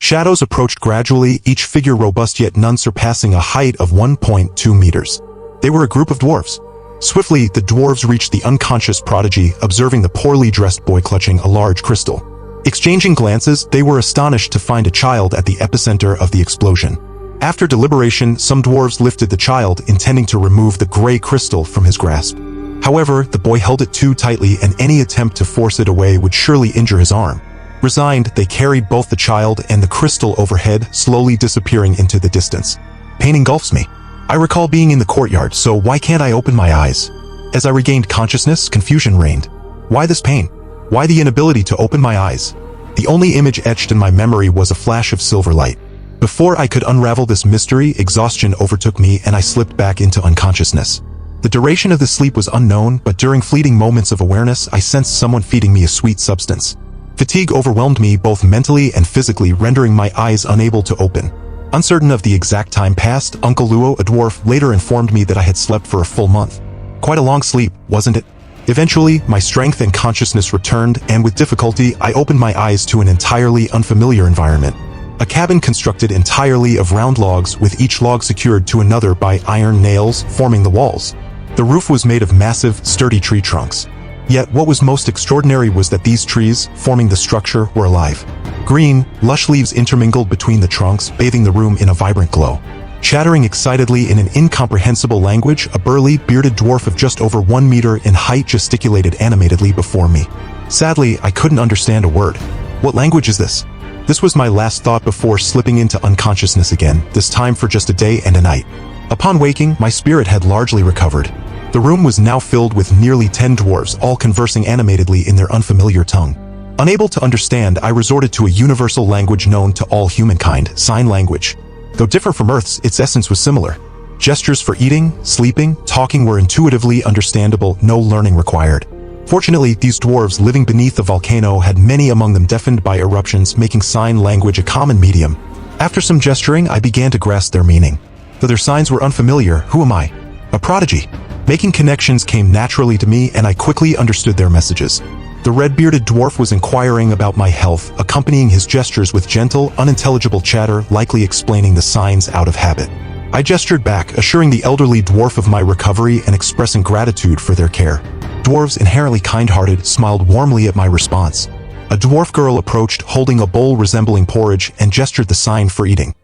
Shadows approached gradually, each figure robust yet none surpassing a height of 1.2 meters. They were a group of dwarves. Swiftly, the dwarves reached the unconscious prodigy, observing the poorly dressed boy clutching a large crystal. Exchanging glances, they were astonished to find a child at the epicenter of the explosion. After deliberation, some dwarves lifted the child, intending to remove the gray crystal from his grasp. However, the boy held it too tightly, and any attempt to force it away would surely injure his arm. Resigned, they carried both the child and the crystal overhead, slowly disappearing into the distance. Pain engulfs me. I recall being in the courtyard, so why can't I open my eyes? As I regained consciousness, confusion reigned. Why this pain? Why the inability to open my eyes? The only image etched in my memory was a flash of silver light. Before I could unravel this mystery, exhaustion overtook me and I slipped back into unconsciousness. The duration of the sleep was unknown, but during fleeting moments of awareness, I sensed someone feeding me a sweet substance. Fatigue overwhelmed me both mentally and physically, rendering my eyes unable to open. Uncertain of the exact time passed, Uncle Luo, a dwarf, later informed me that I had slept for a full month. Quite a long sleep, wasn't it? Eventually, my strength and consciousness returned, and with difficulty, I opened my eyes to an entirely unfamiliar environment. A cabin constructed entirely of round logs, with each log secured to another by iron nails forming the walls. The roof was made of massive, sturdy tree trunks. Yet what was most extraordinary was that these trees, forming the structure, were alive. Green, lush leaves intermingled between the trunks, bathing the room in a vibrant glow. Chattering excitedly in an incomprehensible language, a burly, bearded dwarf of just over 1 meter in height gesticulated animatedly before me. Sadly, I couldn't understand a word. What language is this? This was my last thought before slipping into unconsciousness again, this time for just a day and a night. Upon waking, my spirit had largely recovered. The room was now filled with nearly 10 dwarves, all conversing animatedly in their unfamiliar tongue. Unable to understand, I resorted to a universal language known to all humankind, sign language. Though different from Earth's, its essence was similar. Gestures for eating, sleeping, talking were intuitively understandable, no learning required. Fortunately, these dwarves living beneath the volcano had many among them deafened by eruptions, making sign language a common medium. After some gesturing, I began to grasp their meaning. Though their signs were unfamiliar, who am I? A prodigy. Making connections came naturally to me, and I quickly understood their messages. The red-bearded dwarf was inquiring about my health, accompanying his gestures with gentle, unintelligible chatter, likely explaining the signs out of habit. I gestured back, assuring the elderly dwarf of my recovery and expressing gratitude for their care. Dwarves, inherently kind-hearted, smiled warmly at my response. A dwarf girl approached, holding a bowl resembling porridge, and gestured the sign for eating.